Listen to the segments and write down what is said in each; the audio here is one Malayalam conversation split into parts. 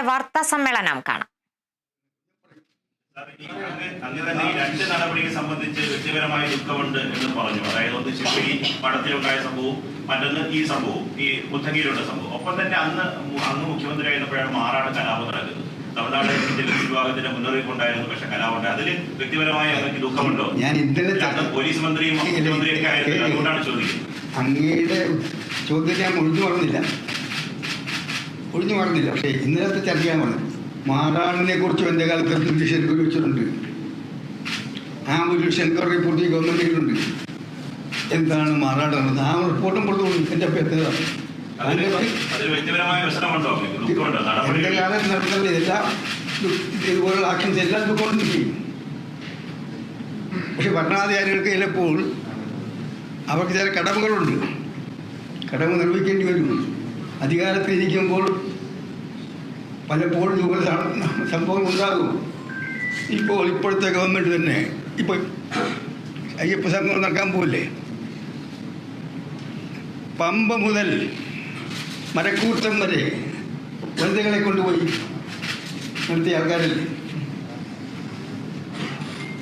വാർത്താ സമ്മേളനം കാണാം. അങ്ങനെ തന്നെ ഈ രണ്ട് നടപടിയെ സംബന്ധിച്ച് വ്യക്തിപരമായ ദുഃഖമുണ്ട് എന്ന് പറഞ്ഞു. അതായത് ഒന്ന് ശിവഗിരി മഠത്തിലുണ്ടായ സംഭവവും മറ്റൊന്ന് ഈ സംഭവവും ഈ മുത്തങ്ങയിലുള്ള സംഭവം. ഒപ്പം തന്നെ അന്ന് മുഖ്യമന്ത്രി ആയിരുന്നപ്പോഴാണ് മാറാട് കലാപം നടക്കുന്നത്. തമിഴ്നാട് വിഭാഗത്തിന്റെ മുന്നറിയിപ്പ് ഉണ്ടായിരുന്നു, പക്ഷെ കലാപുണ്ട്. അതിൽ വ്യക്തിപരമായ എനിക്ക് ദുഃഖമുണ്ടോ? ഞാൻ ഇന്നലെ പോലീസ് മന്ത്രിയും മുഖ്യമന്ത്രിയൊക്കെ ആയിരുന്നു, അതുകൊണ്ടാണ് ചോദിക്കുന്നത്. അങ്ങയുടെ ചോദ്യം ഞാൻ ഒഴിഞ്ഞു പറഞ്ഞില്ല. പക്ഷേ ഇന്നലത്തെ ചർച്ച ഞാൻ പറഞ്ഞു. മാറാടിനെ കുറിച്ച് എൻ്റെ കാലത്ത് ബ്രിട്ടീഷ് എൻക്വയറി വെച്ചിട്ടുണ്ട്. ആ ബ്രിട്ടീഷ് എൻക്വയറി റിപ്പോർട്ട് ഗവൺമെന്റിലുണ്ട്. എന്താണ് മാറാട് നടന്നത്? ആ റിപ്പോർട്ടും പുറത്തു എൻ്റെ പേര് എൻ്റെ കാലത്ത് നടത്തുന്ന എല്ലാ ഇതുപോലുള്ള ആക്ഷൻസ് എല്ലാം ദുഃഖം ചെയ്യും. പക്ഷെ ഭരണാധികാരികൾക്ക് ചിലപ്പോൾ അവർക്ക് ചില കടമകളുണ്ട്. കടമ നിർവഹിക്കേണ്ടി വരും. അധികാരത്തിൽ ഇരിക്കുമ്പോൾ പലപ്പോഴും ഇതുപോലെ സംഭവം ഉണ്ടാകും. ഇപ്പോഴത്തെ ഗവൺമെൻറ് തന്നെ ഇപ്പോൾ അയ്യപ്പ സംഘം നടക്കാൻ പോകില്ലേ? പമ്പ മുതൽ മരക്കൂട്ടം വരെ വനിതകളെ കൊണ്ടുപോയി നിർത്തിയ ആൾക്കാരല്ലേ?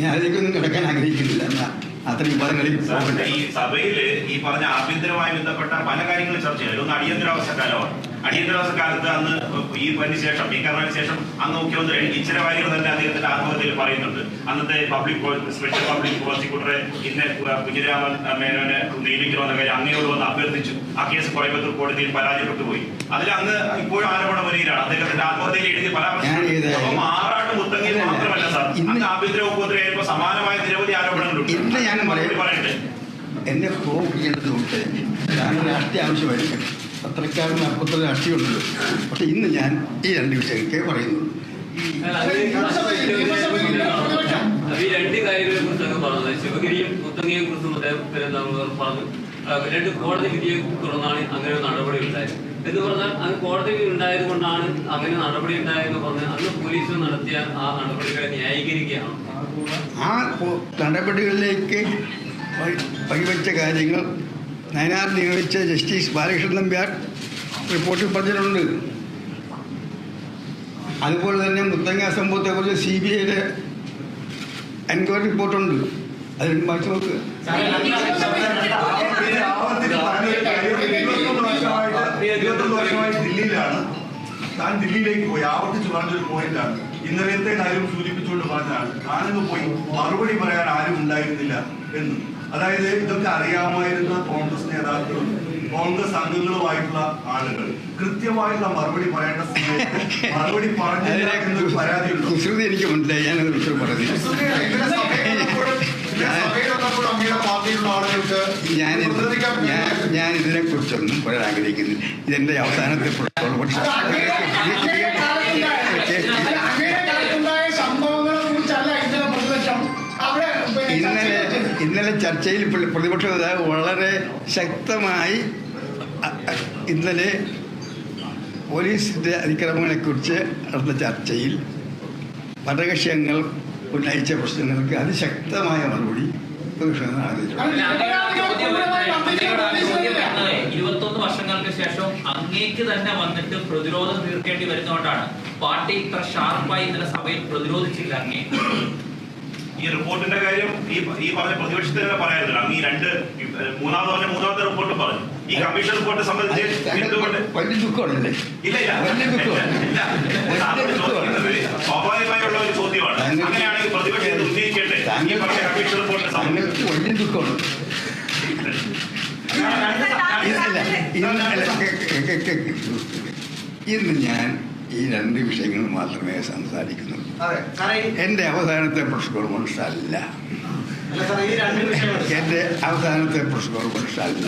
ഞാൻ അതിലേക്കൊന്നും കിടക്കാൻ ആഗ്രഹിക്കുന്നില്ല. എന്നാൽ അത്രയും പദങ്ങളിൽ ഈ സഭയില് ഈ പറഞ്ഞ ആഭ്യന്തരമായി ബന്ധപ്പെട്ട പല കാര്യങ്ങളും ചർച്ച ചെയ്തു. ഒന്ന് അടിയന്തരാവസ്ഥ കാലമാണ്. അടിയന്തരാവസ്ഥ കാലത്ത് അന്ന് ഈ ശേഷം ഭീകരത്തിന് ശേഷം അന്ന് മുഖ്യമന്ത്രി ഇച്ചിരവാര്യർ തന്നെ അദ്ദേഹത്തിന്റെ ആത്മഹത്യയിൽ പറയുന്നുണ്ട്. അന്നത്തെ സ്പെഷ്യൽ പബ്ലിക് പ്രോസിക്യൂട്ടറെ ഇന്ന് കുഞ്ഞിരാമൻ മേനോനെ നിയമിക്കണമെന്ന കാര്യം അങ്ങയോട് വന്ന് അഭ്യർത്ഥിച്ചു. ആ കേസ് കോയമ്പത്തൂർ കോടതിയിൽ പരാജയപ്പെട്ടു പോയി. അതിൽ അങ്ങ് ഇപ്പോഴും ആരോപണ വരികയാണ്. അദ്ദേഹത്തിന്റെ ആത്മഹത്യയിൽ എഴുതി പരാമർശിച്ചു. മാറാട്ട് മുത്തങ്ങയിൽ മാത്രമല്ല സാർ, അന്ന് ആഭ്യന്തര ഉപദ്രവമായപ്പോൾ സമാനമായ നിരവധി ആരോപണങ്ങളുണ്ട്. പറയട്ടെ, എന്നെ പ്രോവോക്കിക്കേണ്ടതുകൊണ്ട് ഞാൻ രാഷ്ട്രീയ ആവശ്യമായിരിക്കും. പത്രക്കാരന് അപ്പുറത്തെ രാഷ്ട്രീയമുണ്ടല്ലോ. പക്ഷെ ഇന്ന് ഞാൻ ഈ രണ്ട് വിഷയങ്ങളൊക്കെ പറയുന്നുള്ളൂ. രണ്ട് കാര്യങ്ങളെ കുറിച്ചാണ് പറഞ്ഞത്. ശിവഗിരിയും മുത്തങ്ങയെ കുറിച്ചും പറഞ്ഞു. രണ്ട് കോടതി വിധിയെ തുടർന്നാണ് അങ്ങനെ ഒരു നടപടി ഉണ്ടായത് എന്ന് പറഞ്ഞാൽ അത് കോടതി ഉണ്ടായത് കൊണ്ടാണ് അങ്ങനെ നടപടി ഉണ്ടായതെന്ന് പറഞ്ഞാൽ അന്ന് പോലീസ് നടത്തിയ ആ നടപടികളെ ന്യായീകരിക്കുകയാണ്. ആ നടപടികളിലേക്ക് വഴിവെച്ച കാര്യങ്ങൾ നയനാർ നിയോഗിച്ച ജസ്റ്റിസ് ബാലകൃഷ്ണൻ നമ്പ്യാർ റിപ്പോർട്ടിൽ പറഞ്ഞിട്ടുണ്ട്. അതുപോലെ തന്നെ മുത്തങ്ങ സംഭവത്തെക്കുറിച്ച് CBIയുടെ എൻക്വയറി റിപ്പോർട്ടുണ്ട്. അത് വായിച്ചു നോക്കുക. 21 വർഷമായി ദില്ലിയിലാണ്. താൻ ദില്ലിയിലേക്ക് പോയി ആവർത്തിച്ച് പറഞ്ഞൊരു പോയിന്റാണ്. ഇന്നലത്തെ കാര്യം സൂചിപ്പിച്ചുകൊണ്ട് പറഞ്ഞാണ് താനൊന്ന് പോയി മറുപടി പറയാൻ ആരും ഉണ്ടായിരുന്നില്ല എന്ന്. അതായത് ഇതൊക്കെ അറിയാമായിരുന്ന കോൺഗ്രസ് നേതാക്കളും കോൺഗ്രസ് അംഗങ്ങളുമായിട്ടുള്ള ആളുകൾ കൃത്യമായിട്ടുള്ള മറുപടി പറയേണ്ട സമയത്ത് മറുപടി പറഞ്ഞില്ല എന്നൊരു പരാതിയുണ്ടോ? എനിക്ക് മനസ്സിലായി. ഞാൻ ഇതിനെ കുറിച്ചൊന്നും പറയാൻ ആഗ്രഹിക്കുന്നില്ല. ഇതെന്റെ അവസാനത്തെ ഇന്നലെ ചർച്ചയിൽ പ്രതിപക്ഷ നേതാവ് വളരെ ശക്തമായി ഇന്നലെ പോലീസിന്റെ അതിക്രമങ്ങളെക്കുറിച്ച് നടന്ന ചർച്ചയിൽ ഭരണകക്ഷി അംഗങ്ങൾ ഉന്നയിച്ച പ്രശ്നങ്ങൾക്ക് അതിശക്തമായ മറുപടി 21 വർഷങ്ങൾക്ക് ശേഷം അങ്ങേക്ക് തന്നെ വന്നിട്ട് പ്രതിരോധം തീർക്കേണ്ടി വരുന്നതുകൊണ്ടാണ് പാർട്ടി ഇത്ര ഷാർപ്പായി ഇന്നലെ സഭയിൽ പ്രതിരോധിച്ചില്ല. അങ്ങേ ഈ റിപ്പോർട്ടിന്റെ കാര്യം ഈ പറഞ്ഞ പ്രതിപക്ഷത്തിന് പറയാറില്ല. അങ്ങ് ഈ മൂന്നാമത്തെ റിപ്പോർട്ട് പറഞ്ഞു. ഈ കമ്മീഷൻ റിപ്പോർട്ട് സംബന്ധിച്ച് സ്വാഭാവികമായുള്ള ഒരു ചോദ്യമാണ്. അങ്ങനെയാണെങ്കിൽ പ്രതിപക്ഷത്തെ ഉന്നയിക്കേണ്ടേ ഈ പറഞ്ഞ കമ്മീഷൻ റിപ്പോർട്ട് ഇന്ന് ഞാൻ ഈ രണ്ട് വിഷയങ്ങൾ മാത്രമേ സംസാരിക്കുന്നുള്ളൂ. എൻ്റെ അവസാനത്തെ പ്രസ് കോൺഫറൻസ് അല്ല. എൻ്റെ അവസാനത്തെ പ്രസ് കോൺഫറൻസ് അല്ല.